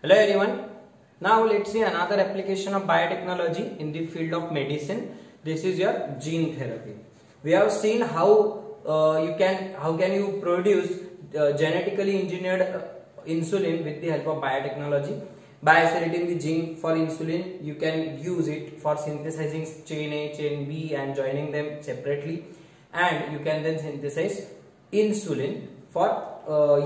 Hello everyone. Now let's see another application of biotechnology in the field of medicine. This is your gene therapy. We have seen how can you produce genetically engineered insulin with the help of biotechnology. By isolating the gene for insulin, you can use it for synthesizing chain A, chain B and joining them separately, and you can then synthesize insulin for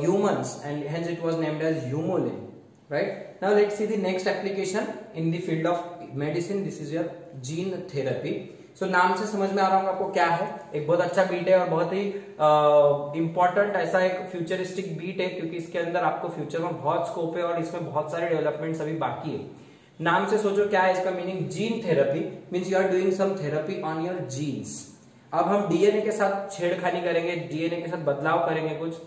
humans, and hence it was named as Humulin. Right, now let's see the next application in the field of medicine. This is your gene therapy. So नाम से समझ में आ रहा होगा आपको क्या है. एक बहुत अच्छा बीट है और बहुत ही इम्पोर्टेंट ऐसा एक फ्यूचरिस्टिक बीट है, क्योंकि इसके अंदर आपको फ्यूचर में बहुत स्कोप है और इसमें बहुत सारे डेवलपमेंट्स अभी बाकी है. नाम से सोचो क्या है इसका meaning. Gene therapy means you are doing some therapy on your genes. अब हम डीएनए के साथ छेड़खानी करेंगे, डीएनए के साथ बदलाव करेंगे कुछ,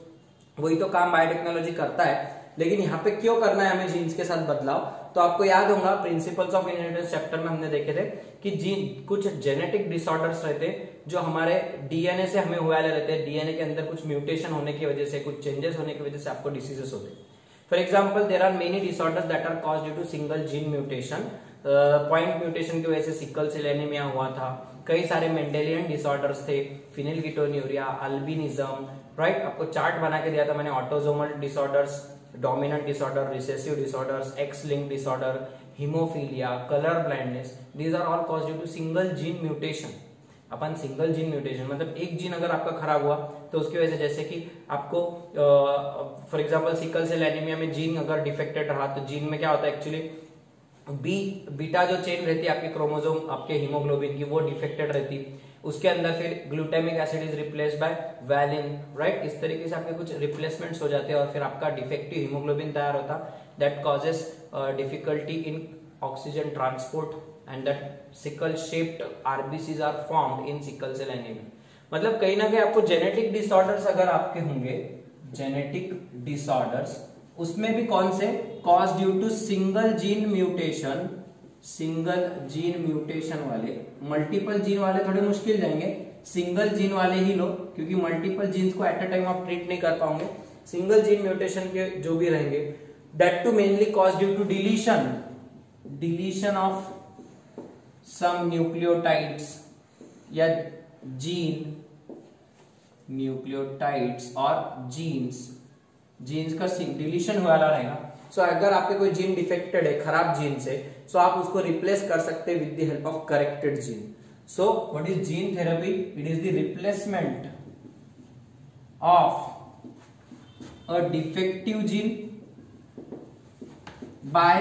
वही तो काम बायोटेक्नोलॉजी करता है. लेकिन यहाँ पे क्यों करना है हमें जीन्स के साथ बदलाव. तो आपको याद होगा प्रिंसिपल्स ऑफ इनहेरिटेंस चैप्टर में हमने देखे थे कि जीन कुछ जेनेटिक डिसऑर्डर्स रहते हैं जो हमारे डीएनए से हमें हुए रहते हैं. डीएनए के अंदर कुछ म्यूटेशन होने की वजह से, कुछ चेंजेस होने की वजह से आपको डिसीजेस होते हैं. For example there are many disorders that are caused due to single gene mutation. Point mutation की वजह से सिकल सेल एनीमिया हुआ था. कई सारे मेंडेलियन डिसऑर्डर्स थे, फिनिलकीटोन्यूरिया, अल्बिनिज्म. राइट, आपको चार्ट बना के दिया था मैंने. Autosomal disorders, dominant disorder, recessive disorders, X link disorder, haemophilia, colour blindness. These are all caused due to single gene mutation. अपन सिंगल जीन म्यूटेशन मतलब एक जीन अगर आपका खराब हुआ तो उसकी वजह से, जैसे कि आपको for example sickle cell anaemia में जीन अगर डिफेक्टेड रहा तो जीन में क्या होता है एक्चुअली, बीटा जो चेन रहती है आपके क्रोमोसोम, आपके हीमोग्लोबिन की, वो डिफेक्टेड रहती है. उसके अंदर फिर glutamic acid is replaced by valine. Right, इस तरीके से आपके कुछ रिप्लेसमेंट्स हो जाते हैं और फिर आपका डिफेक्टिव हीमोग्लोबिन तैयार होता. That causes difficulty in oxygen transport and that sickle shaped RBCs are formed in sickle cell anaemia. मतलब कहीं ना कहीं आपको जेनेटिक डिसऑर्डर्स अगर आपके होंगे, जेनेटिक डिसऑर्डर्स, उसमें भी कौन से, cause due to single gene mutation. Single gene mutation वाले, मल्टीपल जीन वाले थोड़े मुश्किल जाएंगे, सिंगल जीन वाले ही लो, क्योंकि मल्टीपल जीन्स को एट अ टाइम आप ट्रीट नहीं कर पाओगे. सिंगल जीन म्यूटेशन के जो भी रहेंगे, that to mainly cause due to deletion of some nucleotides या जीन, न्यूक्लियोटाइड्स और जीन्स का डिलीशन हुआ रहेगा. सो अगर आपके कोई जीन डिफेक्टेड है खराब जीन से, सो आप उसको रिप्लेस कर सकते हैं with the help of corrected gene. So what is gene therapy? It is the replacement of a defective gene by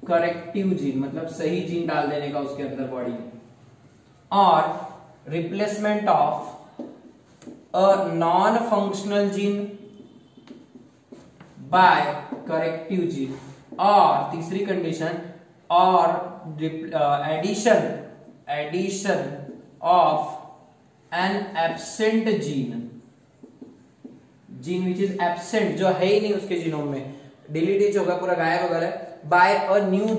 corrective gene, मतलब सही जीन डाल देने का उसके अंदर बॉडी में, और replacement of a non functional gene by corrective gene, और तीसरी कंडीशन, और addition of an absent gene which is absent, जो है ही नहीं उसके जीनोम में, डिलीट होगा, पूरा गायब वगैरह, बाय अ न्यू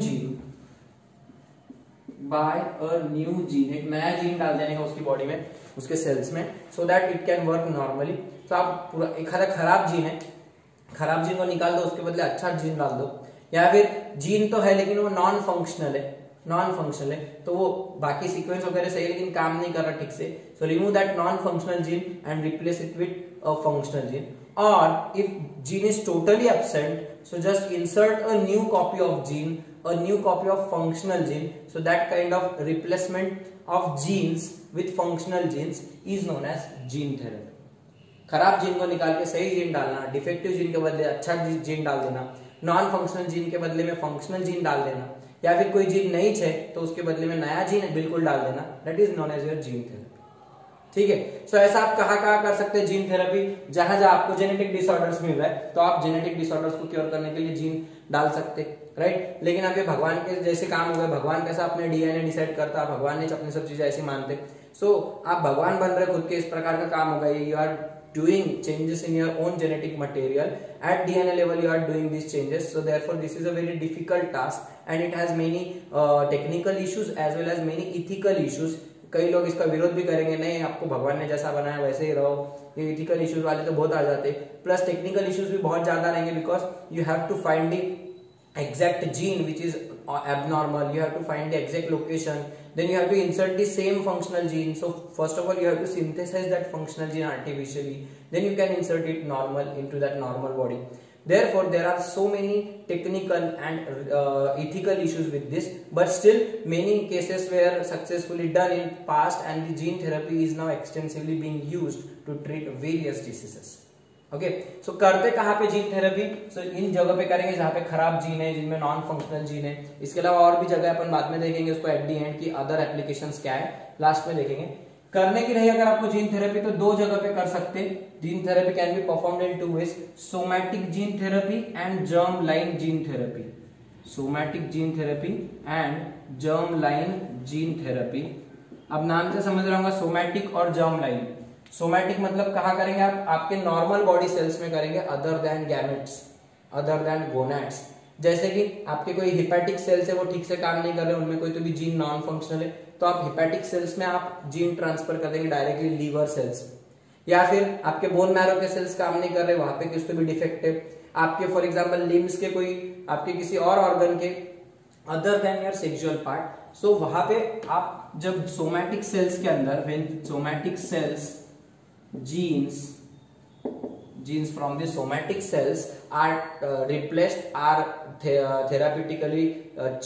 जीन, एक नया जीन डाल देने का उसकी बॉडी में, उसके सेल्स में, so that it can work normally. तो आप पूरा एक खराब जीन है, खराब जीन को निकाल दो, उसके बदले अच्छा जीन डाल दो. या फिर जीन तो है लेकिन वो नॉन फंक्शनल है, तो वो बाकी सीक्वेंस वगैरह सही लेकिन काम नहीं कर रहा ठीक से. So remove that non functional gene and replace it with a functional gene. और if gene is totally absent, so just insert a new copy of gene, a new copy of functional gene. So that kind of replacement of genes with functional genes is known as gene therapy. खराब gene को निकाल के सही gene डालना, defective gene के बदले अच्छा gene डाल देना, नॉन फंक्शनल जीन के बदले में फंक्शनल जीन डाल देना, या फिर कोई जीन नहीं है तो उसके बदले में नया जीन बिल्कुल डाल देना. That is known as your gene therapy. ठीक है. सो ऐसा आप कहाँ कर सकते हैं जीन थेरेपी, जहां आपको जेनेटिक डिसऑर्डर्स मिल रहा है तो आप जेनेटिक डिसऑर्डर्स को क्योर करने के लिए जीन डाल सकते. राइट, लेकिन अब ये भगवान के जैसे काम हो गए. भगवान कैसा अपने डीएनए डिसाइड करता, भगवान ने अपनी सब चीजें ऐसी मानते. सो आप भगवान बन रहे खुद के, इस प्रकार का काम होगा. You are doing changes in your own genetic material at DNA level. You are doing these changes, so therefore this is a very difficult task and it has many technical issues as well as many ethical issues. कई लोग इसका विरोध भी करेंगे, नहीं आपको भगवान ने जैसा बनाया वैसे ही रहो. ये इथिकल इश्यूज वाले तो बहुत आ जाते हैं, प्लस टेक्निकल इश्यूज भी बहुत ज्यादा रहेंगे, because you have to find the exact gene which is abnormal, you have to find the exact location, then you have to insert the same functional gene. So first of all you have to synthesize that functional gene artificially, then you can insert it normal into that normal body. Therefore there are so many technical and ethical issues with this, but still many cases were successfully done in past, and the gene therapy is now extensively being used to treat various diseases. Okay so करते कहाँ पे gene therapy? सो इन जगह पे करेंगे जहाँ पे खराब gene है, जिनमें नॉन फंक्शनल जीन है. इसके अलावा और भी जगह अपन बाद में देखेंगे उसको एट दी एंड की अदर एप्लीकेशंस क्या है लास्ट में देखेंगे. करने की रही अगर आपको जीन थेरेपी तो दो जगह पे कर सकते. Gene therapy can be performed in two ways, somatic gene therapy and germ line gene therapy. Somatic gene therapy and germ line gene therapy. अब नाम से समझ रहा होगा सोमैटिक और जर्म लाइन. सोमैटिक मतलब कहाँ करेंगे आप? आपके नॉर्मल बॉडी सेल्स में करेंगे, other than gametes, other than gonads. जैसे कि आपके कोई हिपैटिक सेल्स है वो ठीक से काम नहीं कर रहे, उनमें कोई तो भी जीन नॉन फंक्शनल है, तो आप हिपैटिक सेल्स में आप जीन ट्रांसफर कर देंगे डायरेक्टली लीवर सेल्स. या फिर आपके बोन मैरो के सेल्स काम नहीं कर रहे, वहां पे किस पे भी डिफेक्ट है. आपके फॉर एग्जांपल लिम्स के कोई आपके किसी और ऑर्गन के other than your sexual part, so वहां पे आप जब सोमैटिक सेल्स के अंदर, when somatic cells genes from the somatic cells are replaced, are therapeutically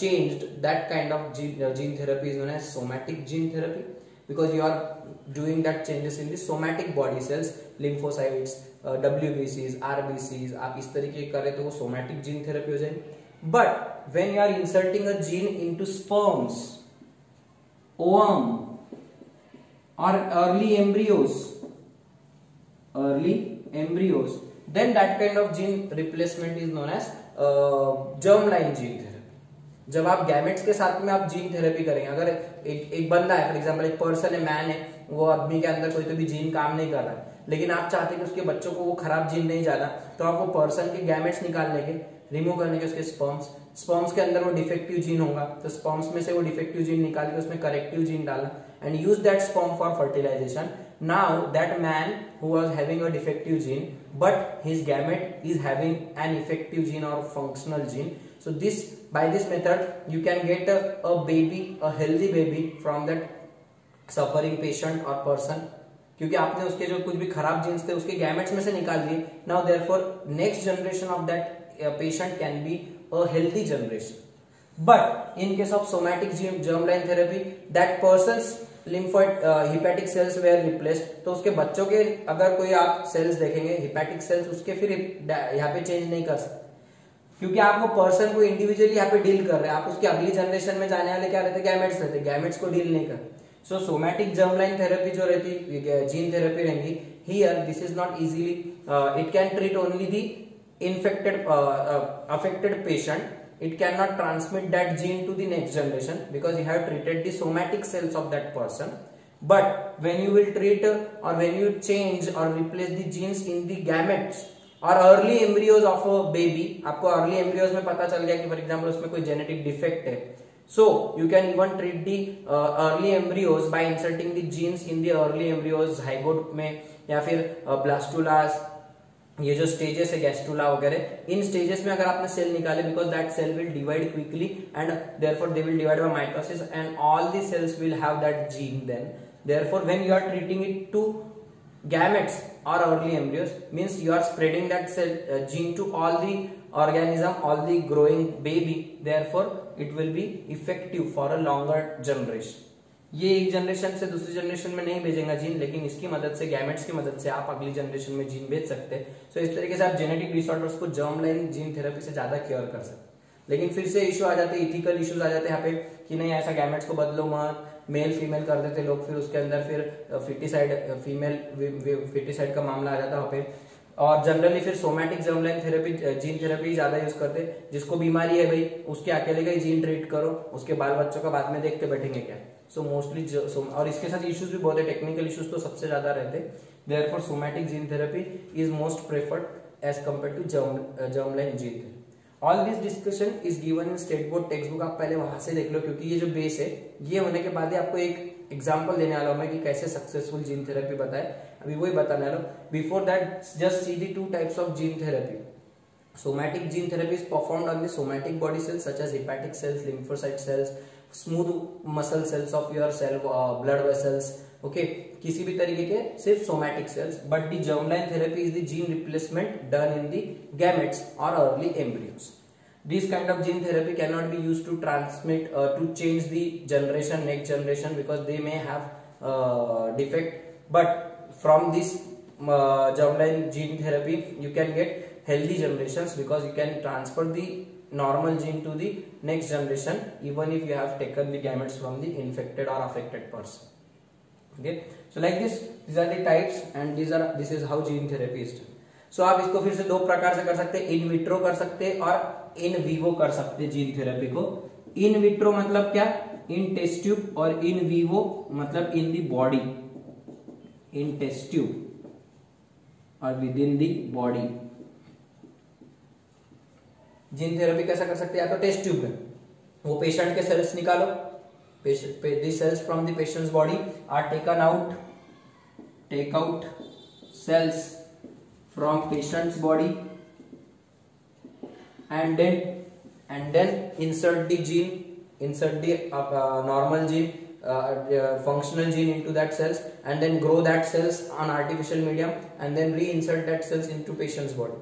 changed, that kind of gene therapy is known as somatic gene therapy, because you are doing that changes in the somatic body cells, lymphocytes, WBCs, RBCs. आप इस तरीके कर रहे तो वो somatic gene therapy हो जाएगी. But when you are inserting a gene into sperms, ovum or early embryos, then that kind of gene replacement is known as germline gene therapy. जब आप गैमेट्स के साथ में आप जीन थेरेपी करेंगे, अगर एक बंदा है फॉर एग्जांपल, एक पर्सन है, मैन है, वो आदमी के अंदर कोई तो भी जीन काम नहीं कर रहा है, लेकिन आप चाहते हैं कि उसके बच्चों को वो खराब जीन नहीं जाना, तो आप वो पर्सन के गैमेट्स निकालने के, रिमूव करने के उसके स्पर्म्स के अंदर वो डिफेक्टिव जीन होगा, तो स्पर्म्स में से वो डिफेक्टिव जीन निकाल के उसमें करेक्टिव जीन डालना and use that sperm for fertilization. Now that man who was having a defective gene, but his gamete is having an effective gene or functional gene, so by this method you can get a baby, a healthy baby from that suffering patient or person, क्योंकि आपने उसके जो कुछ भी खराब jeans थे उसके gametes में से निकाल दिए. Now therefore next generation of that patient can be a healthy generation. But in case of somatic germline therapy, that person's lymphoid hepatic cells were replaced, तो उसके बच्चों के अगर कोई आप सेल्स देखेंगे hepatic cells, उसके फिर यहाँ पे चेंज नहीं कर सकते, क्योंकि आप वो पर्सन को इंडिविजुअली यहाँ पे डील कर रहे हैं. आप उसकी अगली जनरेशन में जाने वाले क्या रहते हैं? गैमेट्स रहते हैं, गैमेट्स को डील नहीं कर. सो सोमैटिक जर्मलाइन थेरेपी जो रहती जीन थेरेपी रहेंगी, here this is not easily, it can treat only the infected affected patient. It cannot transmit that gene to the next generation because you have treated the somatic cells of that person. But when you will treat or when you change or replace the genes in the gametes or early embryos of a baby, आपको early embryos में पता चल गया कि for example उसमें कोई genetic defect है, so you can even treat the early embryos by inserting the genes in the early embryos, zygote में या फिर blastulas, ये जो स्टेजेस है गैस्ट्रुला वगैरह, इन स्टेजेस में अगर आपने सेल निकाले, because that cell will divide quickly and therefore they will divide by mitosis and all the cells will have that gene. Then therefore when you are treating it to gametes or early embryos, means you are spreading that cell gene to all the organism, all the growing baby, therefore it will be effective for a longer generation. ये एक generation से दूसरी generation में नहीं भेजेगा gene, लेकिन इसकी मदद से, गैमेट्स की मदद से आप अगली जनरेशन में जीन भेज सकते हैं. सो इस तरीके से आप जेनेटिक डिसऑर्डर्स को जर्मलाइन जीन थेरेपी से ज्यादा क्योर कर सकते हैं. लेकिन फिर से इशू आ जाते हैं, इथिकल इश्यूज आ जाते हैं यहाँ पे कि नहीं ऐसा गैमेट्स को बदलो मत, मेल फीमेल कर देते लोग, फिर उसके अंदर फिर फिटिसाइड का मामला आ जाता है वहाँ पे. और जनरली फिर somatic germline therapy, gene therapy ज्यादा यूज करते, जिसको बीमारी है भाई उसके अकेले का ही जीन ट्रीट करो, उसके बाल बच्चों का बाद में देख के बैठेंगे क्या. सो मोस्टली और इसके साथ इश्यूज भी बहुत है, टेक्निकल इश्यूज तो सबसे ज्यादा रहते. Therefore somatic gene therapy is most preferred as compare to germline gene therapy. All this discussion is given in state board text book, आप पहले वहां से देख लो, क्योंकि ये जो बेस है ये होने के बाद ही आपको एक एग्जांपल देने वाला हूं मैं कि कैसे सक्सेसफुल जीन थेरेपी बताए, अभी वही बताने वाला हूं. Before that just see the two types of gene therapy. Somatic gene therapy is performed on the somatic body cells such as hepatic cells, lymphocyte cells, smooth muscle cells of your cell blood vessels. Okay, किसी भी तरीके के सिर्फ somatic cells. But the germline therapy is the gene replacement done in the gametes or early embryos. This kind of gene therapy cannot be used to transmit to change the generation, next generation, because they may have defect. But from this germline gene therapy you can get healthy generations, because you can transfer the normal gene to the next generation even if you have taken the gametes from the infected or affected person. Okay, so like this, these are the types and this is how gene therapy is done. So आप इसको फिर से दो प्रकार से कर सकते हैं, इन विट्रो कर सकते हैं और इन विवो कर सकते हैं जीन थेरेपी को. इन विट्रो मतलब क्या, इन टेस्ट ट्यूब, और इन विवो मतलब in the body, in test tube और within the body. Gene therapy कैसा कर सकते हैं, या तो टेस्ट ट्यूब में वो पेशेंट के सेल्स निकालो, the cells from the patient's body are taken out, take out cells from patient's body and then insert the gene, insert the normal gene, functional gene into that cells, and then grow that cells on artificial medium and then reinsert that cells into patient's body.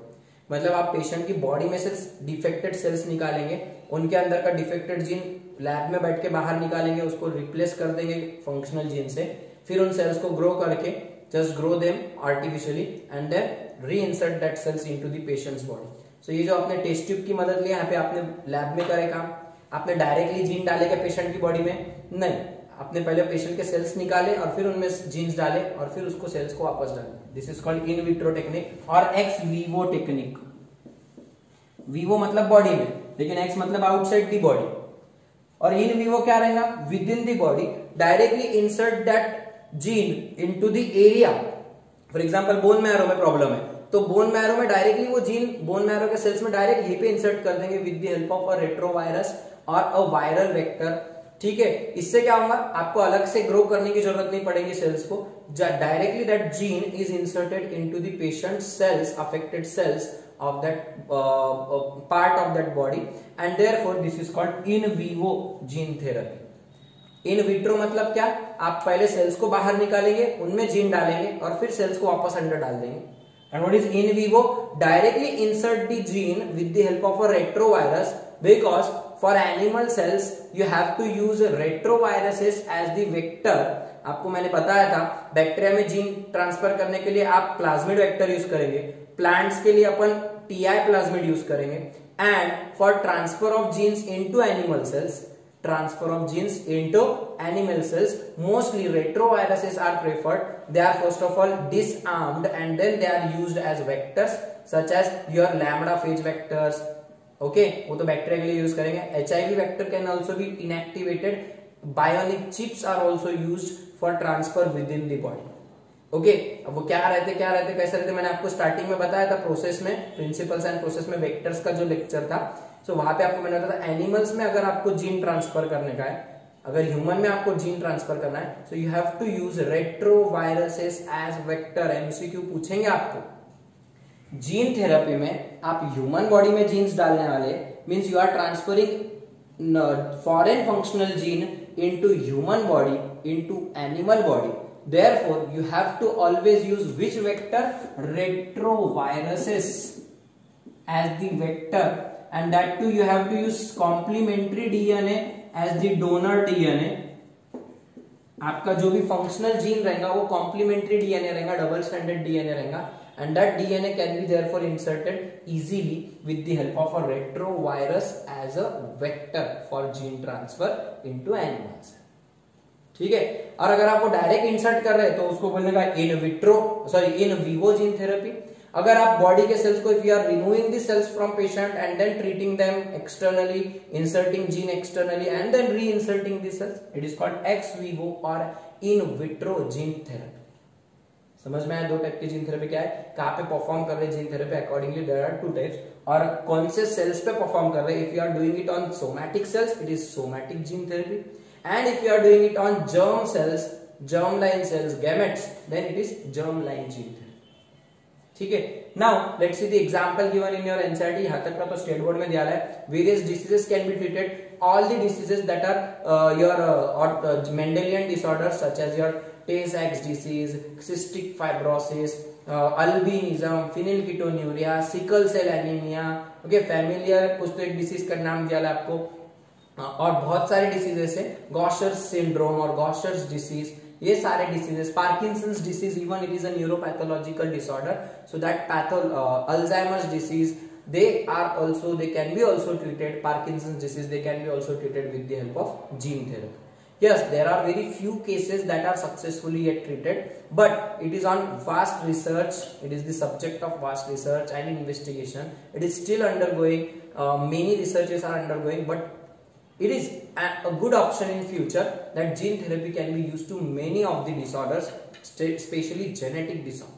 मतलब आप patient की body में से defected sales निकालेंगे, उनके अंदर का defected gene lab में बैठ के बाहर निकालेंगे, उसको रिप्लेस कर देंगे फंक्शनल जीन से, फिर उन सेल्स को ग्रो करके just grow them artificially and then reinsert that cells into the patient's body. So ये जो आपने टेस्ट ट्यूब की मदद लिया, यहाँ पे आपने लैब में करे काम, आपने डायरेक्टली जीन डाले क्या पेशेंट की बॉडी में, नहीं, आपने पहले पेशेंट के सेल्स निकाले और फिर उनमें जीन्स डाले और फिर उसको सेल्स को वापस डाले. This is called in vitro technique और एक्स वीवो टेक्निक. वीवो मतलब बॉडी में, लेकिन एक्स मतलब आउटसाइड दी बॉडी, और इन वीवो क्या रहेगा, with in the body directly insert that gene into the area. For example bone marrow में problem है, तो बोन मैरो में डायरेक्टली वो जीन बोन मैरो के सेल्स में डायरेक्ट यहीं पे इंसर्ट कर देंगे with the help of a retrovirus और अ वायरल वेक्टर. ठीक है, इससे क्या होगा, आपको अलग से ग्रो करने की जरूरत नहीं पड़ेगी सेल्स को, directly that gene is inserted into the patient cells, affected cells of that part of that body, and therefore this is called in vivo gene therapy. In vitro मतलब क्या, आप पहले सेल्स को बाहर निकालेंगे, उनमें जीन डालेंगे और फिर सेल्स को वापस अंदर डाल देंगे. And what is in vivo, directly insert the gene with the help of a retrovirus, because for animal cells you have to use retroviruses as the vector. आपको मैंने बताया था बैक्टीरिया में जीन ट्रांसफर करने के लिए आप प्लाज्मिड वेक्टर यूज करेंगे, प्लांट्स के लिए अपन टीआई प्लाज्मिड यूज करेंगे, and for transfer of genes into animal cells, transfer of genes into animal cells, mostly retroviruses are preferred. They are first of all disarmed and then they are used as vectors such as your lambda phage vectors. Okay, वो तो bacteria के लिए use करेंगे. HIV vector can also be inactivated. Bionic chips are also used for transfer within the body. Okay, अब वो क्या रहते कैसे रहते, मैंने आपको स्टार्टिंग में बताया था प्रोसेस में, प्रिंसिपल्स एंड प्रोसेस में वेक्टर्स का जो लेक्चर था. सो वहां पे आपको मैंने बताया था एनिमल्स में अगर आपको जीन ट्रांसफर करने का है, अगर ह्यूमन में आपको जीन ट्रांसफर करना है, so you have to use retroviruses as vector. MCQ पूछेंगे आपको. जीन थेरेपी में आप ह्यूमन बॉडी में जीन्स डालने वाले, means you are transferring foreign functional gene into human body, into animal body. Therefore, you have to always use which vector? Retroviruses as the vector, and that too you have to use complementary DNA as the donor DNA. आपका जो भी functional gene रहेगा वो complementary DNA रहेगा, double standard DNA रहेगा, and that DNA can be therefore inserted easily with the help of a retrovirus as a vector for gene transfer into animals. ठीक है, और अगर आपको डायरेक्ट इंसर्ट कर रहे हैं तो उसको बोलेगा इन विवो जीन थेरेपी. अगर आप बॉडी के सेल्स को, if you are removing the cells from patient and then treating them externally, inserting gene externally and then reinserting the cells, it is called ex vivo और in vitro gene therapy. समझ में आया दो type की gene therapy क्या है, कहां पे परफॉर्म कर रहे हैं gene therapy, accordingly there are two types, और कौन से सेल्स पे परफॉर्म कर रहे हैं. If you are doing it on somatic cells, it is somatic gene therapy. And if you are doing it on germ cells, germline cells, gametes, then it is germline gene therapy. ठीक है, now let's see the example given in your NCERT. यहाँ तक का तो state board में दिया है. Various diseases can be treated. All the diseases that are your Mendelian disorders such as your Tay-Sachs disease, cystic fibrosis, albinism, phenylketonuria, sickle cell anemia. Okay, familiar कुछ तो एक डिसीज का नाम दिया है आपको, और बहुत सारे डिसीजेस है. गॉशर्स सिंड्रोम और गॉशर्स डिसीज, ये सारे diseases. Parkinson's disease, even it is a neuropathological disorder. So that Alzheimer's disease, they can be also treated. Parkinson's disease, they can be also treated with the help of gene therapy. Yes, there are very few cases that are successfully yet treated, but it is on vast research. It is the subject of vast research and investigation. It is still undergoing. Many researches are undergoing, but it is a good option in future that gene therapy can be used to many of the disorders, especially genetic disorders.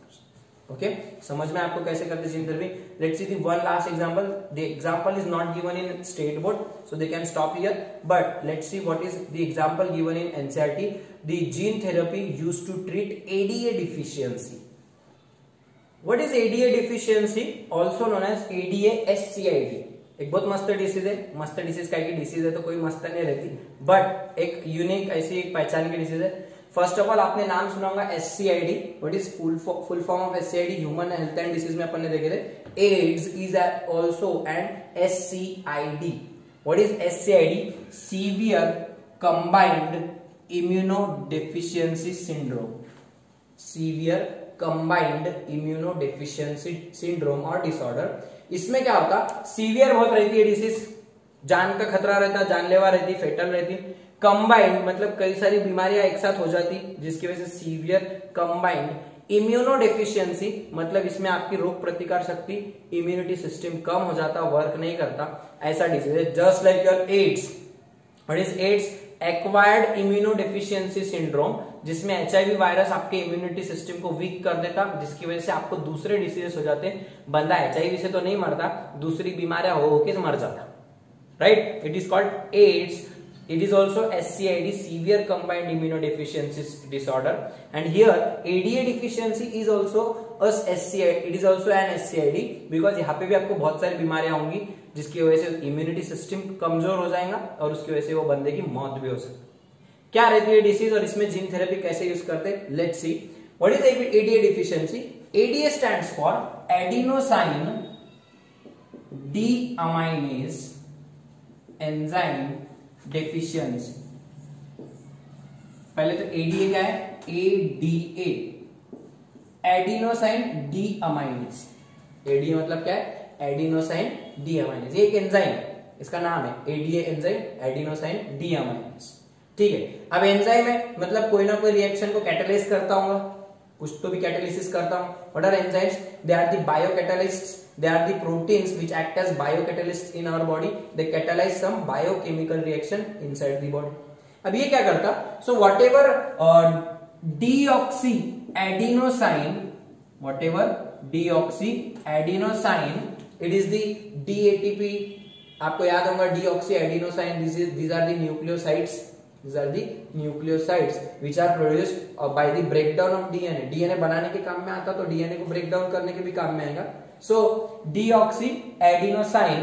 Okay, समझ में आपको कैसे करते हैं gene therapy. Let's see the one last example. The example is not given in state board, so they can stop here, but let's see what is the example given in NCERT. The gene therapy used to treat ADA deficiency. What is ADA deficiency, also known as ADA-SCID. एक बहुत मस्त disease है. मस्त disease का की disease है तो कोई मस्त नहीं रहती, बट एक यूनिक ऐसी एक पहचान की डिसीज है. फर्स्ट ऑफ ऑल आपने नाम सुना होगा SCID. What is full form of SCID? Human health and disease में अपन ने देखे थे. AIDS is also an SCID. What is SCID? Severe combined immunodeficiency syndrome. Severe combined immunodeficiency syndrome और डिसऑर्डर. इसमें क्या होता, सीवियर बहुत रहती है डिसीज, जान का खतरा रहता, जानलेवा रहती, फेटल रहती. कंबाइंड मतलब कई सारी बीमारियां एक साथ हो जाती, जिसकी वजह से सीवियर कंबाइंड. इम्यूनोडेफिशिएंसी मतलब इसमें आपकी रोग प्रतिकार शक्ति, इम्यूनिटी सिस्टम कम हो जाता, वर्क नहीं करता, ऐसा डिसीज है. Just like your AIDS. What is AIDS? Acquired immunodeficiency syndrome, जिसमें HIV वायरस आपके इम्यूनिटी सिस्टम को वीक कर देता, जिसकी वजह से आपको दूसरे डिसीजेस हो जाते. बंदा HIV से तो नहीं मरता, दूसरी बीमारियां होके मर जाता. Right, it is called AIDS. It is also SCID, severe combined immunodeficiency disorder, and here ADA deficiency is also a SCID. It is also an SCID because यहाँ पे भी आपको बहुत सारी बीमारियां होंगी, जिसकी वजह से इम्यूनिटी सिस्टम कमजोर हो जाएगा और उसकी वजह से वो बंदे की मौत भी हो सकती. क्या रहती है डिसीज और इसमें जीन थेरेपी कैसे यूज करते हैं? Let's see. What is ADA deficiency? ADA stands for adenosine deaminase enzyme deficiency. पहले तो एडीए क्या है? ADA, adenosine डीअमाइनेज. एडीए मतलब क्या है? एडिनोसाइन डीअमाइनेज. ये एक एंजाइम है, इसका नाम है एडीए एंजाइम, एडिनोसाइन डीअमाइनेज. ठीक है. अब एंजाइम है मतलब कोई ना कोई रिएक्शन को कैटालाइज करता होगा, कुछ तो भी कैटालिसिस करता हूं. What are enzymes? They are the biocatalysts. They are the proteins which act as biocatalysts in our body. They catalyze some biochemical reaction inside the body. अब ये क्या करता? So whatever deoxyadenosine, it is the DATP. आपको याद होगा deoxyadenosine. These are the nucleosides. These are the nucleosides which are produced by the breakdown of DNA. DNA बनाने के काम में आता, तो DNA को break down करने के भी काम में आएगा. So deoxyadenosine,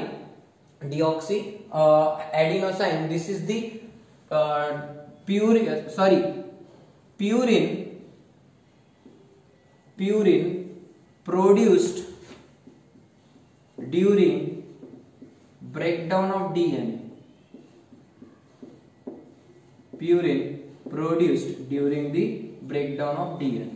this is the purine produced during breakdown of DNA. Purine produced during the breakdown of DNA.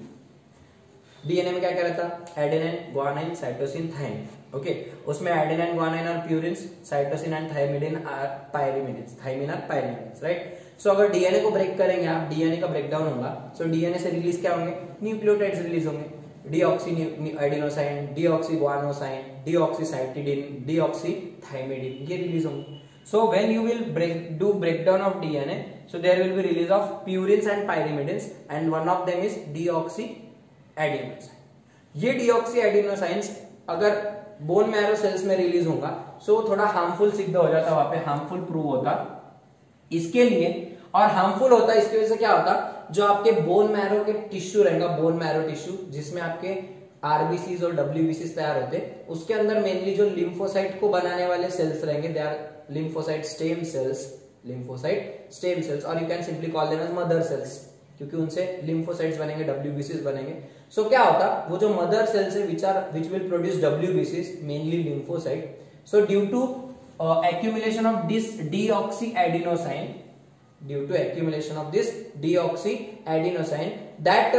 DNA में क्या क्या रहता? Adenine, guanine, cytosine, thymine. Okay, उसमें एडेनिन, ग्वानिन और purine, cytosine and thymine are pyrimidines. Right. So अगर DNA को break करेंगे आप, डीएनए का ब्रेकडाउन होगा, सो डीएनए से रिलीज क्या होंगे? न्यूक्लियोटाइड्स रिलीज होंगे. डीऑक्सी एडिनोसाइन, डीऑक्सी ग्वानोसाइन, डीऑक्सीसाइटिडिन, डीऑक्सीथाइमिडिन, ये रिलीज होंगे. So when you will do breakdown of DNA, so there will be release of purines and pyrimidines, and one of them is deoxyadenosine. ये deoxyadenosines अगर bone marrow sales में release होगा, सो थोड़ा harmful सिद्ध हो जाता, वहां पे हार्मफुल प्रूव होता इसके लिए. और हार्मफुल होता इसकी वजह से क्या होता? जो आपके बोन मैरो के टिश्यू रहेगा, बोन मैरो टिश्यू जिसमें आपके आरबीसीज और डब्ल्यूबीसीज तैयार होते हैं, उसके अंदर मेनली जो लिम्फोसाइट को बनाने वाले सेल्स रहेंगे, they are lymphocyte stem cells, lymphocyte stem cells, और you can simply call them as mother cells, क्योंकि उनसे लिम्फोसाइट्स बनेंगे, डब्ल्यूबीसीज बनेंगे। सो क्या होता, वो जो मदर सेल्स है विच विल प्रोड्यूस डब्ल्यूबीसीज, mainly lymphocyte. So due to accumulation of this deoxyadenosine, due to accumulation of this deoxyadenosine, that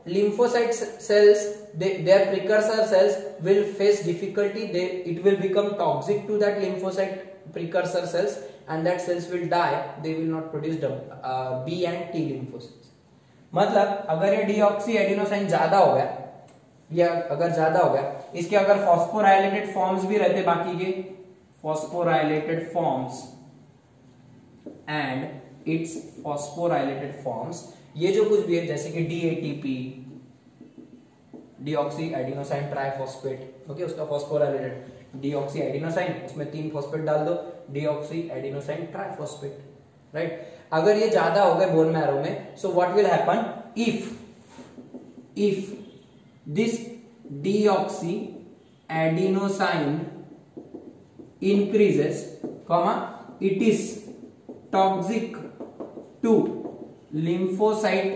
lymphocyte cells, their precursor cells will face difficulty, it will become toxic to that lymphocyte precursor cells, and that cells will die, they will not produce B and T lymphocytes। मतलब अगर ये deoxyadenosine ज्यादा हो गया, या अगर ज्यादा हो गया, इसके अगर फॉस्फोराइलेटेड फॉर्म्स भी रहते बाकी के, phosphorylated forms and its phosphorylated forms, ये जो कुछ भी है जैसे कि DATP, deoxyadenosine ट्राइफॉस्फेट, ओके, उसका फॉस्फोराइलेटेड deoxyadenosine, उसमें 3 फॉस्फेट डाल दो, deoxyadenosine ट्राइफॉस्फेट, राइट। अगर ये ज्यादा हो गए बोन मैरो में, so what will happen, if this deoxyadenosine increases, it is toxic to lymphocyte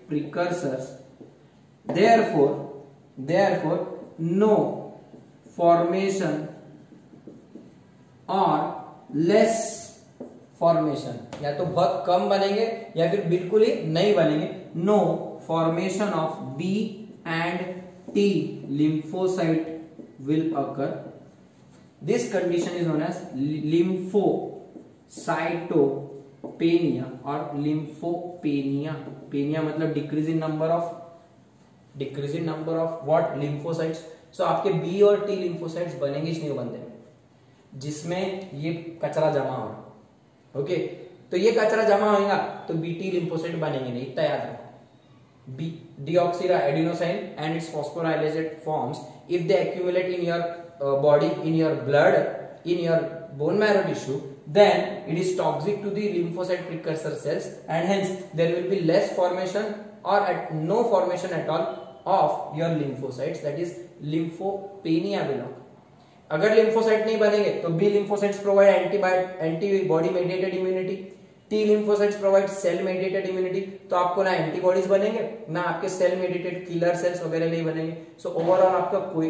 precursors, therefore no formation or less formation, या तो बहुत कम बनेंगे या फिर बिल्कुल ही नहीं बनेंगे, no formation of B and T lymphocyte will occur. This condition is known as lymphocytopenia or lymphopenia. Penia मतलब decrease in number of what, lymphocytes. So आपके B और T lymphocytes बनेंगे नहीं बंदे में, जिसमें ये कचरा जमा हो रहा, ओके। तो ये कचरा जमा होगा तो BT lymphocyte बनेंगे नहीं, इतना याद रखो। Deoxyadenosine and its phosphorylated forms, if they accumulate in your body, in your blood, in your bone marrow tissue, then it is toxic to the lymphocyte precursor cells, and hence there will be less formation or no formation at all of your lymphocytes, that is lymphopenia will occur. अगर lymphocyte नहीं बनेंगे तो B lymphocytes provide antibody mediated immunity, T lymphocytes provide cell mediated immunity, तो आपको ना antibodies बनेंगे ना आपके सेल मेडिएटेड किलर सेल्स वगैरह नहीं बनेंगे। सो ओवरऑल आपका कोई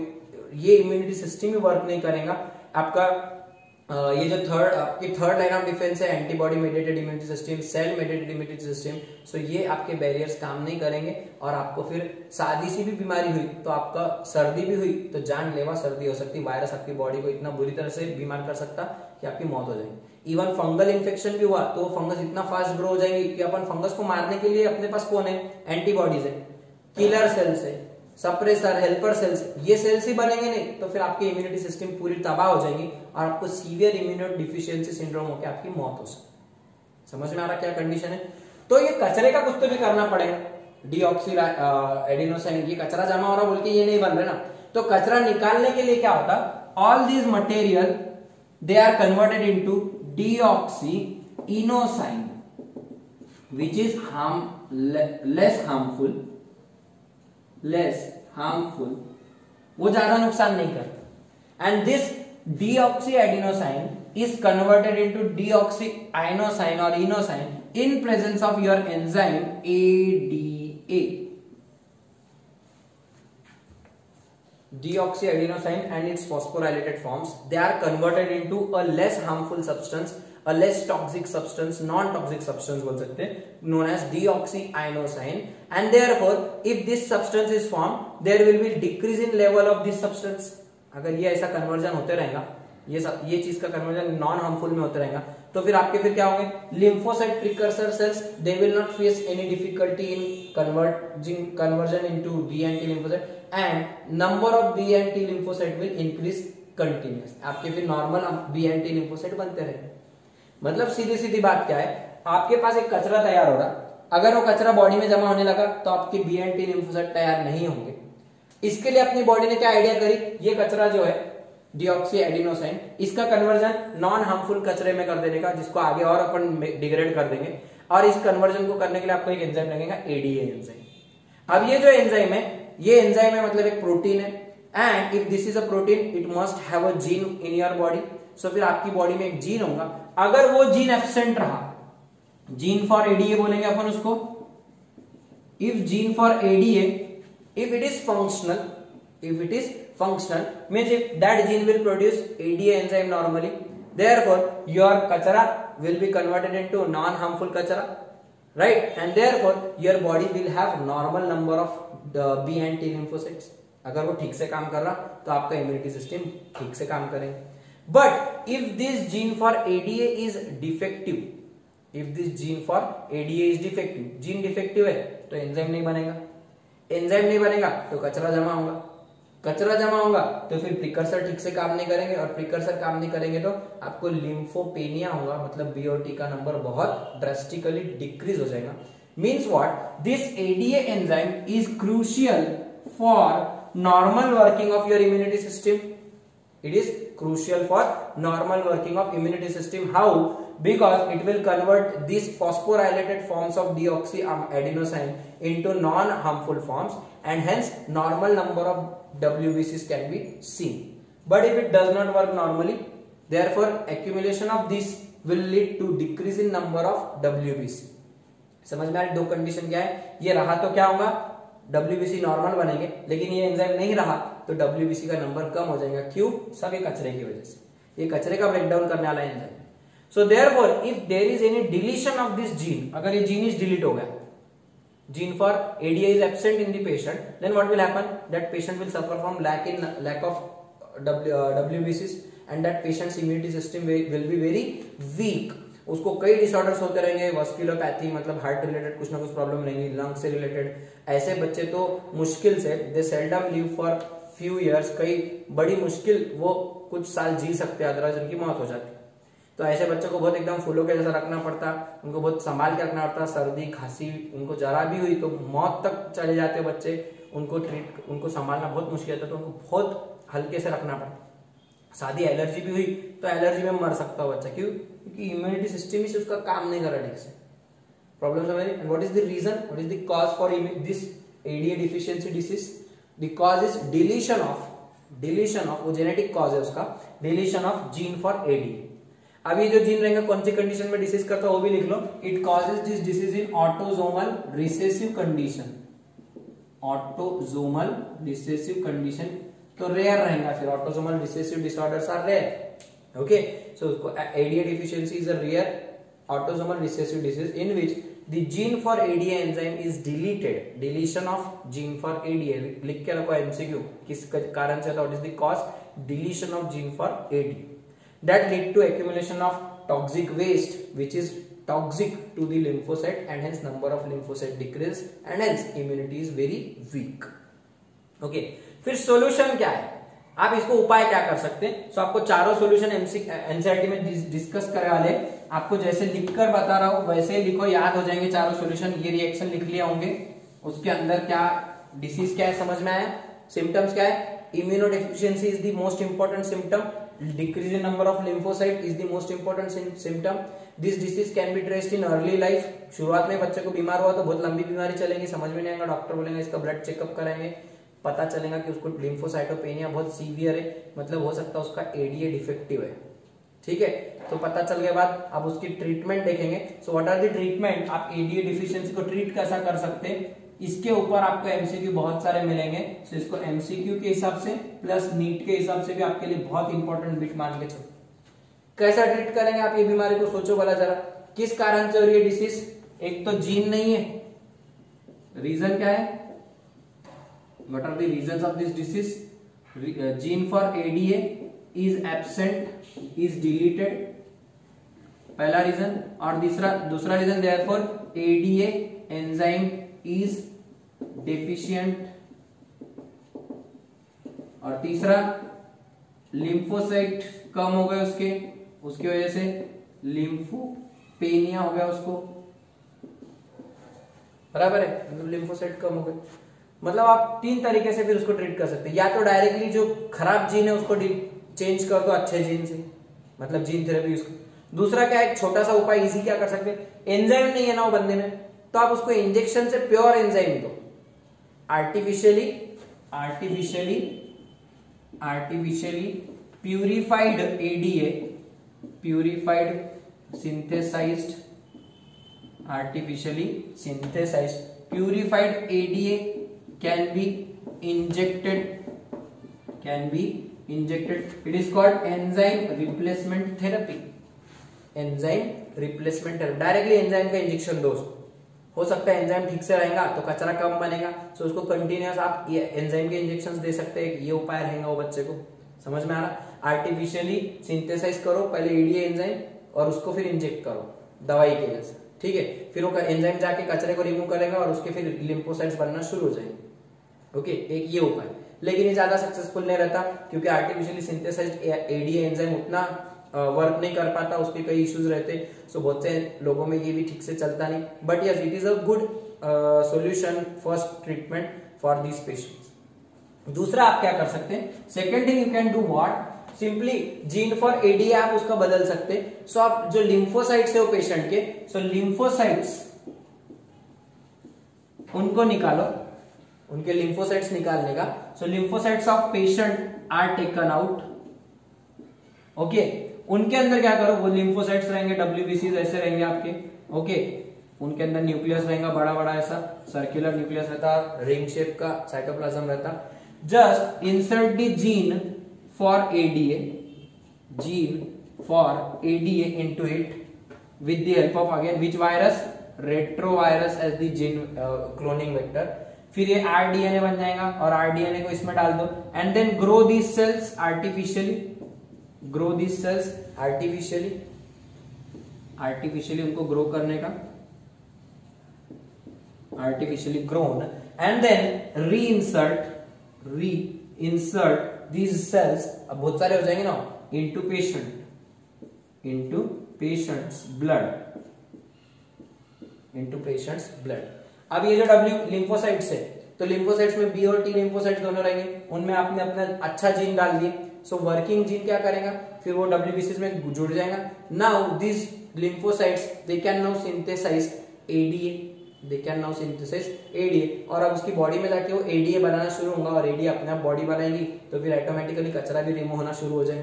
ये इम्यूनिटी सिस्टम ही वर्क नहीं करेगा आपका। ये जो आपकी थर्ड लाइन ऑफ डिफेंस है, antibody mediated immunity system, cell mediated immunity system, so ये आपके बैरियर्स काम नहीं करेंगे, और आपको फिर सादी सी भी बीमारी हुई तो आपका सर्दी भी हुई तो जानलेवा सर्दी हो सकती, वायरस आपकी बॉडी को इतना बुरी तरह से बीमार कर सकता कि आपकी मौत हो जाएगी। इवन फंगल इन्फेक्शन भी हुआ तो वो फंगस इतना फास्ट ग्रो हो जाएंगी कि अपन फंगस को मारने के लिए अपने पास कौन है, एंटीबॉडीज है, किलर सेल्स है, सप्रेसर, हेल्पर सेल्स, ये सेल्स ही बनेंगे नहीं तो फिर आपकी इम्यूनिटी सिस्टम पूरी तबाह हो जाएगी और आपको सीवियर इम्यूनो डिफिशियंसी सिंड्रोम होकर आपकी मौत हो सकती। समझ में आ रहा क्या कंडीशन है? तो ये कचरे का कुछ तो भी करना पड़ेगा। डीऑक्सीएडेनोसाइन, ये कचरा जमा हो रहा बोल के ये नहीं बन रहे ना, तो कचरा निकालने के लिए क्या होता, all this material they are converted into deoxyadenosine which is less harmful, वो ज्यादा नुकसान नहीं करता, and this deoxyadenosine is converted into deoxyadenosine or inosine in presence of your enzyme ADA. Deoxyadenosine and its phosphorylated forms, they are converted into a less harmful substance, a less toxic substance, non-toxic substance बोल सकते हैं, known as deoxyadenosine, and therefore if this substance is formed, there will be decrease in level of this substance। अगर ये ऐसा conversion होते रहेगा, ये चीज का कन्वर्जन नॉन हार्मफुल में होते रहेगा, तो फिर आपके फिर क्या होंगे, lymphocyte precursor cells, they will not face any difficulty in conversion into B and T lymphocyte, and number of B and T lymphocyte will increase continuous। आपके फिर normal B and T lymphocyte बनते रहेंगे। मतलब सीधी सीधी बात क्या है, आपके पास एक कचरा तैयार हो रहा, अगर वो कचरा बॉडी में जमा होने लगा तो आपके B and T lymphocyte तैयार नहीं होंगे। इसके लिए अपनी बॉडी ने क्या आइडिया करी, ये कचरा जो है डिऑक्सीएडेनोसाइन, इसका कन्वर्जन नॉन हार्मफुल कचरे में कर देने का, जिसको आगे और अपन डिग्रेड कर देंगे, और इस कन्वर्जन को करने के लिए आपको एक एंजाइम लगेगा ADA एंजाइम। अब ये जो एंजाइम है, ये एंजाइम है मतलब एक प्रोटीन है, and if this is a protein it must have a gene in your body. So फिर आपकी बॉडी में एक जीन होगा, अगर वो जीन एब्सेंट रहा, जीन फॉर एडीए बोलेंगे अपन उसको, if gene for ADA, if it is functional, if it is functional means if that gene will produce ADA enzyme normally, therefore your kachara will be converted into non harmful kachara, right? And therefore your body will have normal number of the B and T lymphocytes। अगर वो ठीक से काम कर रहा तो आपका immunity system ठीक से काम करेंगे। But if this gene for ADA is defective, if this gene for ADA is defective, gene defective है तो एंजाइम नहीं बनेगा, एंजाइम नहीं बनेगा तो कचरा जमा होगा, कचरा जमा होगा तो फिर प्रिकर्सर ठीक से काम नहीं करेंगे, और प्रिकर्सर काम नहीं करेंगे तो आपको लिम्फोपेनिया होगा, मतलब बी और टी का नंबर बहुत ड्रास्टिकली डिक्रीज हो जाएगा। Means what, this ADA enzyme is crucial for normal working of your immunity system, it is crucial for normal working of immunity system. How? Because it will convert these phosphorylated forms of deoxyadenosine into non-harmful forms, and hence normal number of WBCs can be seen. But if it does not work normally, therefore accumulation of this will lead to decrease in number of WBC. समझ में आ रही दो condition क्या है, ये रहा तो क्या होगा, WBC नॉर्मल बनेंगे, लेकिन ये एंजाइम नहीं रहा तो WBC का नंबर कम हो जाएगा। क्यों? सब ये कचरे की वजह से, ये कचरे का ब्रेकडाउन करने वाला enzyme. So therefore if there is any deletion of this gene, अगर ये जीन इज डिलीट हो गया, gene for ADA is absent in the patient, then what will happen, that patient will suffer from lack of WBCs, and that patient's immunity system will be very weak। उसको कई disorders होते रहेंगे, वस्कुलोपैथी मतलब heart related कुछ ना कुछ problem रहेंगी, lung से रिलेटेड। ऐसे बच्चे तो मुश्किल से, they seldom live for few years, कई बड़ी मुश्किल वो कुछ साल जी सकते हैं, अदरवाइज उनकी मौत हो जाती। तो ऐसे बच्चों को बहुत एकदम फूलों के जैसा रखना पड़ता, उनको बहुत संभाल के रखना पड़ता। सर्दी खांसी उनको जरा भी हुई तो मौत तक चले जाते बच्चे, उनको संभालना बहुत मुश्किल होता, तो उनको बहुत हल्के से रखना पड़ता। शादी एलर्जी भी हुई तो एलर्जी में मर सकता है बच्चा, क्यों? क्योंकि इम्यूनिटी सिस्टम ही उसका काम नहीं कर रहा ठीक से। प्रॉब्लम समझ रहे? And what is the reason, what is the cause for this ADA deficiency disease? The cause is deletion of वो जेनेटिक कॉज है उसका, deletion of gene for ADA. अब ये जो जीन रहेगा कौन सी कंडीशन में डिसीज करता है वो भी लिख लो। It causes this disease in autosomal recessive condition, autosomal recessive condition तो रेयर रहेगा, फिर autosomal recessive disorders are rare. Okay, so ADA deficiency is a rare autosomal recessive disease in which the gene for ADA enzyme is deleted, deletion of gene for ADA, लिख के रखो MCQ, किस कारण से होता है, what is the cause, deletion of gene for ADA, that lead to accumulation of toxic waste which is toxic to the lymphocyte, and hence number of lymphocyte decrease, and hence immunity is very weak। okay, फिर solution क्या है, आप इसको उपाय क्या कर सकते हैं? सो आपको चारों सॉल्यूशन एनसीईआरटी में डिस्कस करने वाले, आपको जैसे लिखकर बता रहा हूं वैसे ही लिखो, याद हो जाएंगे चारों सॉल्यूशन। ये रिएक्शन लिख लिया होंगे, उसके अंदर क्या डिसीज क्या है समझ में आया, सिम्टम्स क्या है, immunodeficiency is the most important symptom, decrease in number of lymphocyte is the most important symptom. This disease can be traced in early life, शुरुआत में बच्चे को बीमार हुआ तो बहुत लंबी बीमारी चलेगी, समझ में नहीं आएगा, डॉक्टर बोलेंगे इसका ब्लड चेकअप कराएंगे, पता चलेगा कि उसको लिम्फोसाइटोपेनिया बहुत सीवियर है, मतलब हो सकता है उसका एडीए डिफेक्टिव है। ठीक है, तो पता चल गया बाद, अब उसकी ट्रीटमेंट देखेंगे। So what are the treatment, आप एडीए डिफिशियंसी को ट्रीट कैसा कर सकते हैं, इसके ऊपर आपको एमसीक्यू बहुत सारे मिलेंगे। सो इसको एमसीक्यू के हिसाब से प्लस नीट के हिसाब से भी आपके लिए बहुत इंपॉर्टेंट बिट मान के चलो। कैसा ट्रीट करेंगे आप ये बीमारी को, सोचो भला जरा, किस कारण से हो रही है डिसीज? एक तो जीन नहीं है, रीजन क्या है, what are the reasons of this disease? Gene for ADA is absent, is deleted, पहला रीजन। और दूसरा reason therefore ADA enzyme is deficient, और तीसरा लिम्फोसाइट कम हो गए उसके वजह से लिम्फोपेनिया हो गया उसको, बराबर है, मतलब लिम्फोसाइट कम हो गए। मतलब आप तीन तरीके से फिर उसको ट्रीट कर सकते हैं, या तो डायरेक्टली जो खराब जीन है उसको चेंज कर दो अच्छे जीन से, मतलब जीन थेरेपी यूज कर। दूसरा क्या है, एक छोटा सा उपाय इजी क्या कर सकते हैं, एंजाइम नहीं है ना वो बंदे में, तो आप उसको इंजेक्शन से प्योर एंजाइम दो, artificially purified ADA, artificially synthesized purified ADA can be injected. It is called enzyme replacement therapy. Directly enzyme का इंजेक्शन दो उसको, हो सकता है एंजाइम ठीक से रहेगा तो कचरा कम बनेगा, सो उसको कंटिन्यूअस आप ये एंजाइम के इंजेक्शंस दे सकते हैं, ये उपाय रहेगा वो बच्चे को। समझ में आ रहा? आर्टिफिशियली सिंथेसाइज करो पहले एडीए एंजाइम और उसको फिर इंजेक्ट करो दवाई के जैसे, ठीक है। फिर वो एंजाइम जाके कचरे को रिमूव करेगा और उसके फिर लिम्फोसाइट्स बनना शुरू हो जाएंगे। ओके, एक ये उपाय, लेकिन ये ज्यादा सक्सेसफुल नहीं रहता क्योंकि आर्टिफिशियली सिंथेसाइज्ड एडीए एंजाइम उतना वर्क नहीं कर पाता, उसके कई इश्यूज रहते, सो बहुत से लोगों में ये भी ठीक से चलता नहीं। But yes, it is a good solution first treatment for this patients. दूसरा आप क्या कर सकते हैं, second thing you can do what, simply gene for ADA आप उसका बदल सकते हैं। सो आप जो लिम्फोसाइट्स है वो पेशेंट के, सो लिम्फोसाइट्स उनको निकालो, उनके लिम्फोसाइट्स निकालने का। So lymphocytes of patient are taken out. Okay, उनके अंदर क्या करो, वो लिम्फोसाइट्स रहेंगे, डब्ल्यूबीसी ऐसे रहेंगे आपके। ओके, उनके अंदर न्यूक्लियस रहेगा बड़ा बड़ा ऐसा सर्कुलर न्यूक्लियस रहता, रिंग शेप का साइटोप्लाज्म रहता। Just insert the gene for ADA into it with the help of again which virus, retrovirus as the gene cloning vector. फिर ये आरडीएनए बन जाएगा और आरडीएनए को इसमें डाल दो and then grow these cells artificially उनको ग्रो करने का, artificially grown, and then reinsert these cells, अब बहुत सारे हो जाएंगे ना, इनटू पेशेंट्स ब्लड। अब ये जो डब्ल्यू लिम्फोसाइट्स है, तो लिम्फोसाइट्स में बी और टी लिम्फोसाइट्स दोनों रहेंगे, उनमें आपने अपना अच्छा जीन डाल दिए। सो वर्किंग जीन क्या करेगा, फिर वो डब्ल्यूबीसी में जुड़ जाएगा। Now this lymphocytes they can now synthesize ADA, और अब उसकी बॉडी में जाके वो ADA बनाना शुरू होगा और ADA अपने आप बॉडी बनाएगी, तो फिर ऑटोमेटिकली कचरा भी रिमूव होना शुरू हो जाएगा।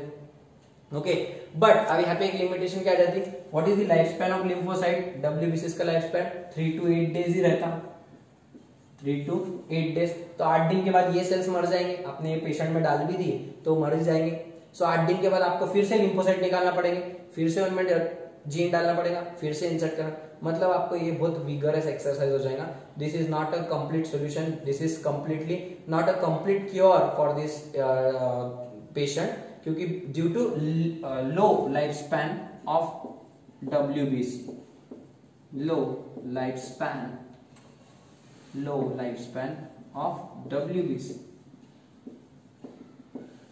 ओके, बट अब यहाँ पे एक लिमिटेशन क्या रहती है, what is the life span of lymphocyte, WBC का लाइफ स्पैन 3 to 8 डेज ही रहता, 3 to 8 डेज। तो 8 दिन के बाद ये सेल्स मर जाएंगे, आपने ये पेशेंट में डाल भी दिए तो मर जाएंगे। सो 8 दिन के बाद आपको फिर से लिम्फोसाइट निकालना पड़ेंगे, फिर से उनमें जीन डालना पड़ेगा, फिर से इंसर्ट करना, मतलब आपको ये बहुत विगरस एक्सरसाइज हो जाएगा। This is not a complete solution, this is completely not a complete cure for this patient, क्योंकि due to low life span of WBC, low life span of WBC,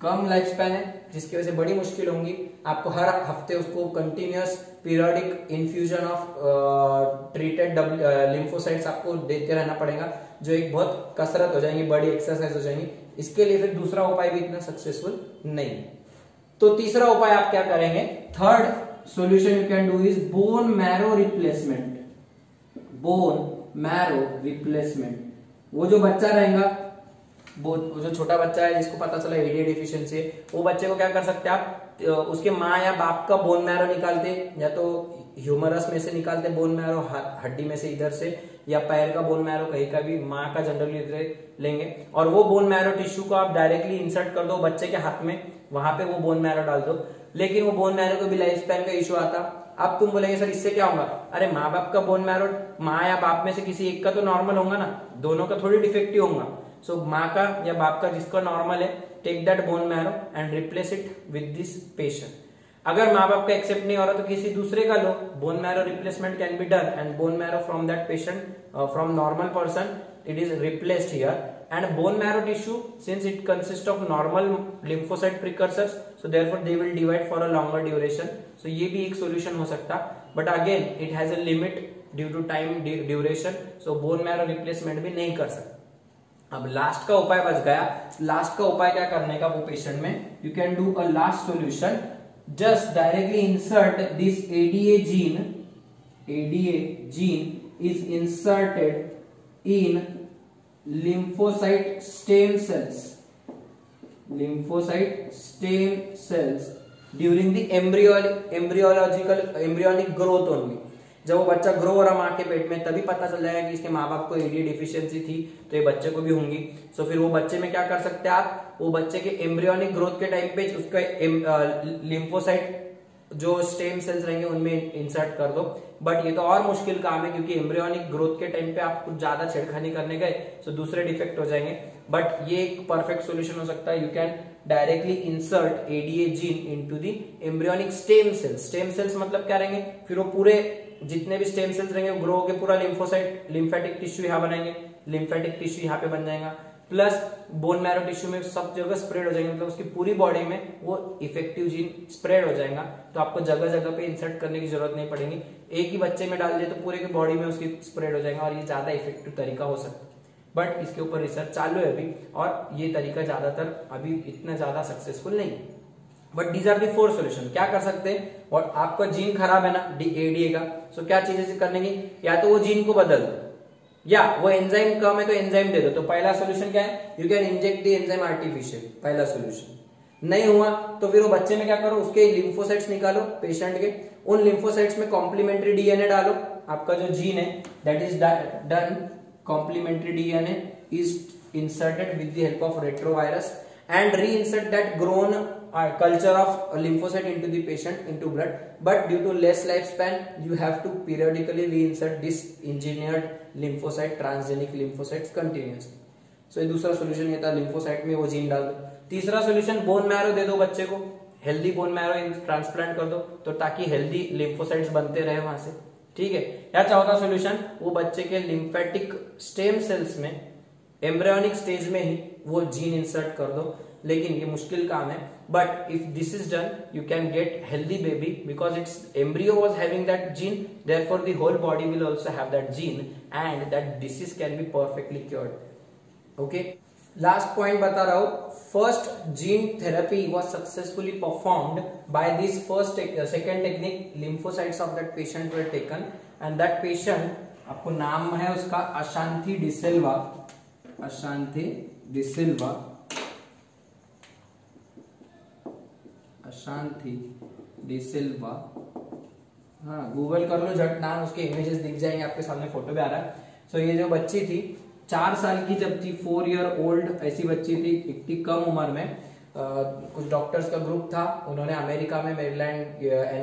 कम life span है, जिसकी वजह से बड़ी मुश्किल होंगी आपको हर हफ्ते उसको continuous periodic infusion of treated lymphocytes आपको देते रहना पड़ेगा, जो एक बहुत कसरत हो जाएंगी, बड़ी एक्सरसाइज हो जाएंगी। इसके लिए फिर दूसरा उपाय भी इतना सक्सेसफुल नहीं है। तो तीसरा उपाय आप क्या करेंगे, third solution you can do is bone marrow replacement. वो जो बच्चा रहेगा, वो जो छोटा बच्चा है जिसको पता चला एडीए डिफिशियंसी है, वो बच्चे को क्या कर सकते हैं आप, उसके माँ या बाप का बोन मैरो निकालते, या तो ह्यूमरस में से निकालते बोन मैरो, हड्डी में से इधर से, या पैर का बोन मैरो कहीं का भी, माँ का जनरली लेंगे, और वो बोन मैरो टिश्यू को आप डायरेक्टली इंसर्ट कर दो बच्चे के हाथ में, वहां पे वो बोन मैरो डाल दो। लेकिन वो बोन मैरो को भी लाइफ स्पैन का इश्यू आता। अब तुम बोलेंगे सर इससे क्या होगा, अरे माँ बाप का बोन मैरो, माँ या बाप में से किसी एक का तो नॉर्मल होगा ना, दोनों का थोड़ी डिफेक्टिव होगा। सो माँ का या बाप का जिसका नॉर्मल है, take that bone marrow and replace it with this patient. अगर माँ बाप का एक्सेप्ट नहीं हो रहा तो किसी दूसरे का लो, bone marrow replacement can be done and bone marrow from that patient, from normal person, it is replaced here. And bone marrow tissue, since it consist of normal lymphocyte precursors, so therefore they will divide for a longer duration. So ये भी एक solution हो सकता, but again it has a limit due to time duration, so bone marrow replacement भी नहीं कर सकते। अब लास्ट का उपाय बच गया। लास्ट का उपाय क्या करने का वो पेशेंट में, you can do a last solution, just directly insert this ADA gene is inserted in lymphocyte stem cells, lymphocyte stem cells during the embryonic growth only. जब वो बच्चा ग्रो हो रहा माँ के पेट में तभी पता चल जाएगा कि इसके माँ बाप को एडीए डिफिशियंसी थी तो ये बच्चे को भी होंगी. सो फिर वो बच्चे में क्या कर सकते हैं आप, वो बच्चे के एम्ब्रियोनिक ग्रोथ के टाइम पे उसका लिम्फोसाइट जो स्टेम सेल्स रहेंगे उनमें इंसर्ट कर दो. बट ये तो और मुश्किल काम है क्योंकि एम्ब्रियोनिक ग्रोथ के टाइम पे आप कुछ ज्यादा छेड़खानी करने गए तो दूसरे डिफेक्ट हो जाएंगे. बट ये एक परफेक्ट सोल्यूशन हो सकता है. You can directly insert ADA gene into the embryonic stem cells. Stem cells मतलब क्या रहेंगे, फिर वो पूरे जितने भी स्टेम सेल्स रहेंगे वो ग्रो होकर पूरा लिम्फोसाइट लिम्फेटिक टिश्यू यहाँ बनाएंगे, लिम्फेटिक टिश्यू यहाँ पे बन जाएगा, प्लस बोन मैरो टिश्यू में सब जगह स्प्रेड हो जाएंगे. मतलब उसकी पूरी बॉडी में वो इफेक्टिव जीन स्प्रेड हो जाएगा. तो आपको जगह जगह पे इंसर्ट करने की जरूरत नहीं पड़ेगी. एक ही बच्चे में डाल दिए तो पूरे की बॉडी में उसकी स्प्रेड हो जाएगा और ये ज्यादा इफेक्टिव तरीका हो सकता है. बट इसके ऊपर रिसर्च चालू है अभी और ये तरीका ज्यादातर अभी इतना ज्यादा सक्सेसफुल नहीं है. But these are the 4 solution. क्या कर सकते हैं, और आपका जीन खराब है ना एडीए का, सो क्या चीजें करने की, या तो वो जीन को बदल दो या वो एंजाइम कम है तो एंजाइम दे दो. तो पहला सोल्यूशन क्या है, you can inject the enzyme artificial. पहला सोल्यूशन. नहीं हुआ तो फिर वो बच्चे में क्या करो, उसके लिम्फोसाइट्स निकालो पेशेंट के, उन लिम्फोसाइट्स में कॉम्प्लीमेंट्री डीएनए डालो. आपका जो जीन है that is done, complementary DNA is inserted with the help of retrovirus and reinsert that grown culture of lymphocyte into the patient into blood. But due to less lifespan you have to periodically reinsert this engineered lymphocyte, transgenic lymphocytes continuously. So ये दूसरा solution ये था, lymphocyte में वो gene डाल दो. तीसरा solution bone marrow दे दो बच्चे को, हेल्दी बोन मैरो ट्रांसप्लांट कर दो तो ताकि हेल्दी लिम्फोसाइट्स बनते रहे वहां से. ठीक है. या चौथा सोल्यूशन, वो बच्चे के लिम्फेटिक स्टेम सेल्स में एम्ब्रियोनिक स्टेज में ही वो जीन इंसर्ट कर दो. लेकिन ये मुश्किल काम है. But if this is done you can get healthy baby because its embryo was having that gene, therefore the whole body will also have that gene and that disease can be perfectly cured. Okay. Last point बता रहा हूं. First gene therapy was successfully performed by this second technique. Lymphocytes of that patient were taken and that patient, आपको नाम है उसका अशांति डिसिल्वा, अशांति डिसिल्वा, अशांति डिसिल्वा. हाँ गूगल कर लो झट, नाम उसके इमेजेस दिख जाएंगे आपके सामने, फोटो भी आ रहा है. सो ये जो बच्ची थी 4 साल की जब थी, 4 ईयर ओल्ड ऐसी बच्ची थी, इतनी कम उम्र में. कुछ डॉक्टर्स का ग्रुप था, उन्होंने अमेरिका में Maryland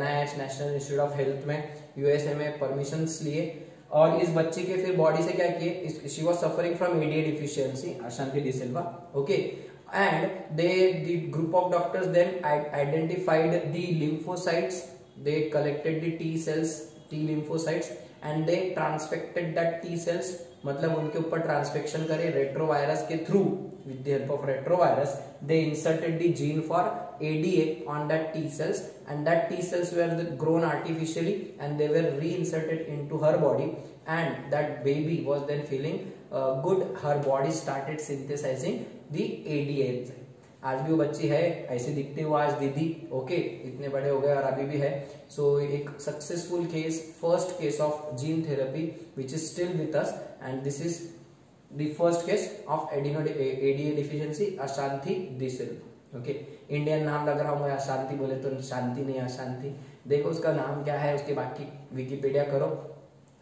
NIH national institute of health में USA में परमिशंस लिए और इस बच्चे के फिर बॉडी से क्या किए, she was suffering from ADA deficiency, Ashanthi De Silva. Okay. and the group of doctors then identified the lymphocytes, they collected the T cells, T lymphocytes and they transfected that T cells, मतलब उनके ऊपर ट्रांसफेक्शन करे retrovirus के through. with the help of retrovirus they inserted the gene for ADA on that T cells and that T cells were grown artificially and they were reinserted into her body and that baby was then feeling good. Her body started synthesizing the ADA enzyme. आज भी वो बच्ची है, ऐसे दिखते हुए आज दीदी. ओके. इतने बड़े हो गए और अभी भी है. सो एक successful case, first case of gene therapy which is still with us and this is the first case of ADA deficiency, Ashanthi De Silva. Okay. Indian नाम लग रहा होगा, अशांति बोले तो शांति नहीं, अशांति. देखो उसका नाम क्या है, उसके बाकी विकिपीडिया करो.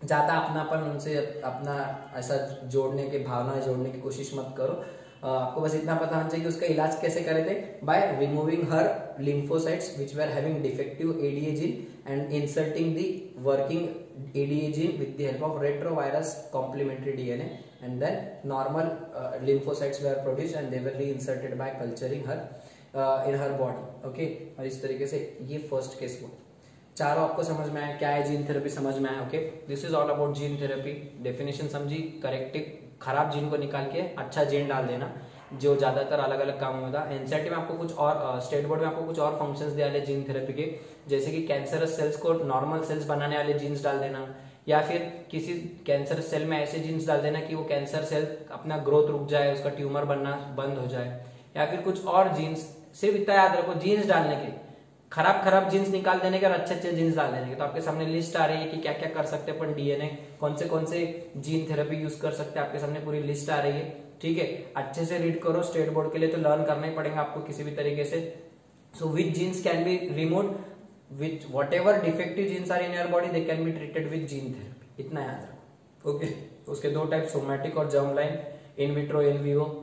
ज्यादा अपनापन उनसे अपना ऐसा जोड़ने के भावना जोड़ने की कोशिश मत करो. आपको बस इतना पता होना चाहिए कि उसका इलाज कैसे करे थे, by removing her lymphocytes which were having defective ADA gene and inserting the working ADA gene with the help of retrovirus complementary DNA and then normal lymphocytes were produced and they were reinserted by culturing her in her body. Okay. और इस तरीके से ये first case हुआ. चारों आपको समझ में आया क्या है जीन थेरेपी, समझ में आया. Okay. This is all about gene therapy. Definition समझी, करेक्टिव खराब जीन को निकाल के अच्छा जीन डाल देना जो ज्यादातर अलग अलग काम होता है. एनसीईआरटी में आपको कुछ और, स्टेट बोर्ड में आपको कुछ और फंक्शंस दिए वाले जीन थेरेपी के, जैसे कि कैंसरस सेल्स को नॉर्मल सेल्स बनाने वाले जीन्स डाल देना या फिर किसी कैंसर सेल में ऐसे जीन्स डाल देना कि वो कैंसर सेल अपना ग्रोथ रुक जाए, उसका ट्यूमर बनना बंद हो जाए, या फिर कुछ और जीन्स. सिर्फ इतना याद रखो जीन्स डालने के खराब जीन्स निकाल देने के और अच्छे जीन्स डाल देने के। तो आपके सामने लिस्ट आ रही है कि क्या क्या कर सकते हैं अपन डीएनए, कौन से जीन थेरेपी यूज कर सकते हैं, आपके सामने पूरी लिस्ट आ रही है। ठीक है, अच्छे से रीड करो, स्टेट बोर्ड के लिए तो लर्न करना ही पड़ेगा आपको किसी भी तरीके से। So which genes can be remove, which whatever defective genes are in your body they can be treated with gene therapy, इतना याद रखो। ओके, उसके दो टाइप, सोमैटिक और germ line, in vitro in vivo.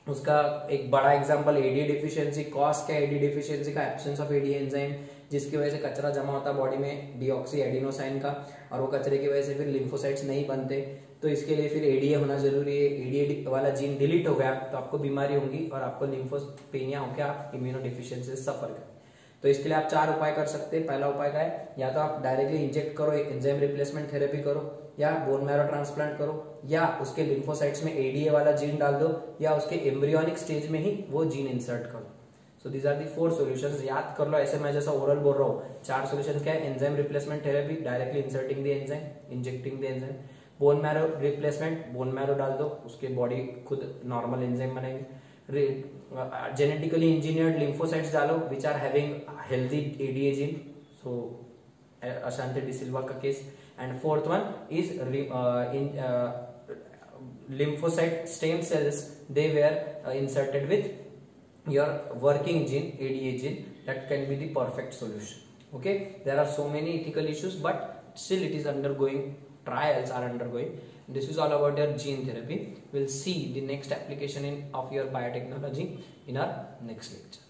उसका एक बड़ा example AD deficiency. Cause क्या है एडी डिफिशियंसी का? एब्सेंस ऑफ एडी एंजाइम, जिसकी वजह से कचरा जमा होता है बॉडी में डीऑक्सी एडिनोसाइन का, और वो कचरे की वजह से फिर लिम्फोसाइट्स नहीं बनते। तो इसके लिए फिर एडीए होना जरूरी है। एडीए वाला जीन डिलीट हो गया तो आपको बीमारी होगी और आपको लिम्फोपेनिया होकर आप इम्यूनो डिफिशियंसी से सफर करें। तो इसके लिए आप 4 उपाय कर सकते हैं। पहला उपाय क्या है? या तो आप डायरेक्टली इंजेक्ट करो, एंजाइम रिप्लेसमेंट थेरेपी करो, या बोन मैरो ट्रांसप्लांट करो, या उसके लिम्फोसाइट्स में एडीए वाला जीन डाल दो, या उसके एम्ब्रियोनिक स्टेज में ही वो जीन इंसर्ट करो। So these are the 4 solutions. याद कर लो, ऐसे मैं जैसा ओरल बोल रहा हूँ। 4 सॉल्यूशंस क्या है? Enzyme replacement therapy, directly inserting the enzyme, injecting the enzyme. Bone marrow replacement, bone marrow डाल दो, उसके बॉडी खुद नॉर्मल एंजाइम बनाएगी। जेनेटिकली इंजीनियर्ड लिम्फोसाइट्स डालो which are having healthy ADA gene, so Ashanti DeSilva का case. And fourth one is lymphocyte stem cells, they were inserted with your working gene, ADA gene. That can be the perfect solution. Okay, there are so many ethical issues, but still it is undergoing, trials are undergoing. This is all about your gene therapy. We'll see the next application of your biotechnology in our next lecture.